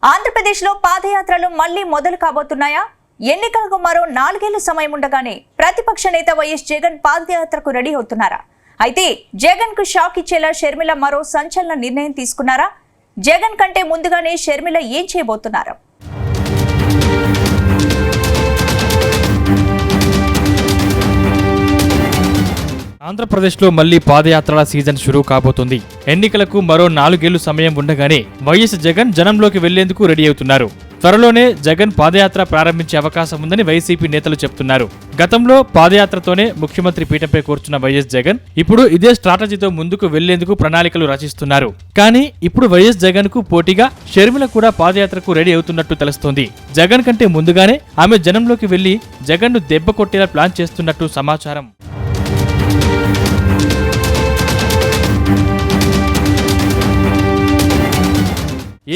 ఆంధ్రప్రదేశ్లో పాదయాత్రలు మళ్లీ మొదలు కాబోతున్నాయా? ఎన్నికలకు మరో 4 ఏళ్ల సమయం ఉండగానే ప్రతిపక్ష నేత వైఎస్ జగన్ పాదయాత్రకు రెడీ అవుతున్నారా? అయితే జగన్ కు షాక్ ఇచ్చేలా షర్మిల మరో సంచలన నిర్ణయం తీసుకున్నారా? జగన్ కంటే ముందుగానే షర్మిల ఏం చేయబోతున్నారు? ఆంధ్రప్రదేశ్లో మళ్లీ పాదయాత్రల సీజన్ షురూ కాబోతుంది. ఎన్నికలకు మరో 4 ఏళ్లు సమయం ఉండగానే వైఎస్ జగన్ జనంలోకి వెళ్లేందుకు రెడీ అవుతున్నారు. త్వరలోనే జగన్ పాదయాత్ర ప్రారంభించే అవకాశం ఉందని వైసీపీ నేతలు చెప్తున్నారు. గతంలో పాదయాత్రతోనే ముఖ్యమంత్రి పీఠంపై కూర్చున్న వైఎస్ జగన్ ఇప్పుడు ఇదే స్ట్రాటజీతో ముందుకు వెళ్లేందుకు ప్రణాళికలు రచిస్తున్నారు. కానీ ఇప్పుడు వైఎస్ జగన్ కు పోటీగా షర్మిల కూడా పాదయాత్రకు రెడీ అవుతున్నట్టు తెలుస్తోంది. జగన్ కంటే ముందుగానే ఆమె జనంలోకి వెళ్లి జగన్ ను దెబ్బ కొట్టేలా ప్లాన్ చేస్తున్నట్టు సమాచారం.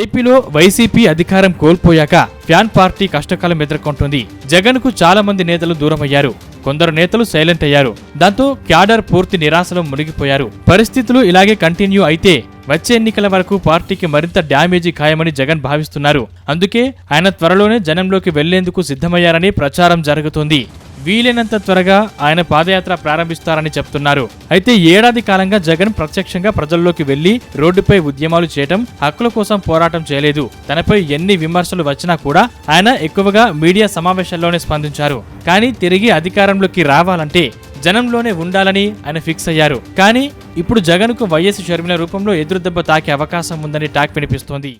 ఏపీలో వైసీపీ అధికారం కోల్పోయాక ఫ్యాన్ పార్టీ కష్టకాలం ఎదుర్కొంటుంది. జగన్ కు చాలా మంది నేతలు దూరమయ్యారు. కొందరు నేతలు సైలెంట్ అయ్యారు. దాంతో క్యాడర్ పూర్తి నిరాశలో మునిగిపోయారు. పరిస్థితులు ఇలాగే కంటిన్యూ అయితే వచ్చే ఎన్నికల వరకు పార్టీకి మరింత డ్యామేజీ ఖాయమని జగన్ భావిస్తున్నారు. అందుకే ఆయన త్వరలోనే జనంలోకి వెళ్లేందుకు సిద్ధమయ్యారని ప్రచారం జరుగుతోంది. వీలైనంత త్వరగా ఆయన పాదయాత్ర ప్రారంభిస్తారని చెప్తున్నారు. అయితే ఏడాది కాలంగా జగన్ ప్రత్యక్షంగా ప్రజల్లోకి వెళ్లి రోడ్డుపై ఉద్యమాలు చేయటం, హక్కుల కోసం పోరాటం చేయలేదు. తనపై ఎన్ని విమర్శలు వచ్చినా కూడా ఆయన ఎక్కువగా మీడియా సమావేశాల్లోనే స్పందించారు. కానీ తిరిగి అధికారంలోకి రావాలంటే జనంలోనే ఉండాలని ఆయన ఫిక్స్ అయ్యారు. కానీ ఇప్పుడు జగన్ కు వైఎస్ షర్మిల రూపంలో ఎదురుదెబ్బ తాకే అవకాశం ఉందని టాక్ వినిపిస్తోంది.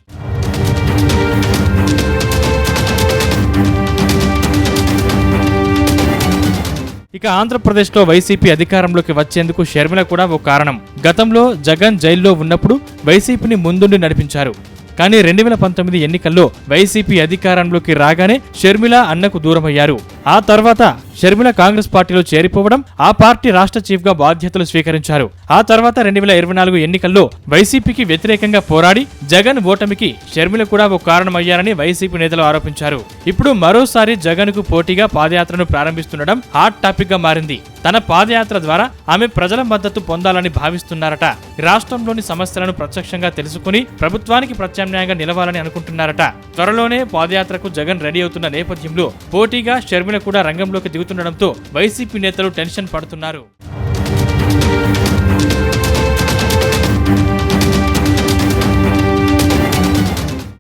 ఇక ఆంధ్రప్రదేశ్లో వైసీపీ అధికారంలోకి వచ్చేందుకు షర్మిల కూడా ఓ కారణం. గతంలో జగన్ జైల్లో ఉన్నప్పుడు వైసీపీని ముందుండి నడిపించారు. కానీ 2019 ఎన్నికల్లో వైసీపీ అధికారంలోకి రాగానే షర్మిల అన్నకు దూరమయ్యారు. ఆ తర్వాత షర్మిల కాంగ్రెస్ పార్టీలో చేరిపోవడం, ఆ పార్టీ రాష్ట్ర చీఫ్ గా బాధ్యతలు స్వీకరించారు. ఆ తర్వాత 2024 ఎన్నికల్లో వైసీపీకి వ్యతిరేకంగా పోరాడి జగన్ ఓటమికి షర్మిల కూడా ఓ కారణమయ్యారని వైసీపీ నేతలు ఆరోపించారు. ఇప్పుడు మరోసారి జగన్ కు పోటీగా పాదయాత్రను ప్రారంభిస్తుండడం హాట్ టాపిక్ గా మారింది. తన పాదయాత్ర ద్వారా ఆమె ప్రజల మద్దతు పొందాలని భావిస్తున్నారట. రాష్ట్రంలోని సమస్యలను ప్రత్యక్షంగా తెలుసుకుని ప్రభుత్వానికి ప్రత్యామ్నాయంగా నిలవాలని అనుకుంటున్నారట. త్వరలోనే పాదయాత్రకు జగన్ రెడీ అవుతున్న నేపథ్యంలో పోటీగా షర్మిల కూడా రంగంలోకి దిగుతుండడంతో వైసీపీ నేతలు టెన్షన్ పడుతున్నారు.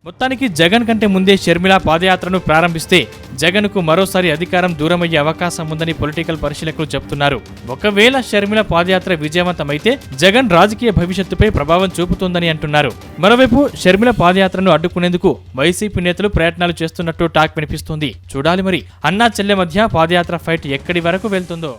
మొత్తానికి జగన్ కంటే ముందే షర్మిల పాదయాత్రను ప్రారంభిస్తే జగన్ కు మరోసారి అధికారం దూరమయ్యే అవకాశం ఉందని పొలిటికల్ పరిశీలకులు చెబుతున్నారు. ఒకవేళ షర్మిల పాదయాత్ర విజయవంతమైతే జగన్ రాజకీయ భవిష్యత్తుపై ప్రభావం చూపుతుందని అంటున్నారు. మరోవైపు షర్మిల పాదయాత్రను అడ్డుకునేందుకు వైసీపీ నేతలు ప్రయత్నాలు చేస్తున్నట్టు టాక్ వినిపిస్తుంది. చూడాలి మరి అన్నా చెల్లె మధ్య పాదయాత్ర ఫైట్ ఎక్కడి వరకు వెళ్తుందో.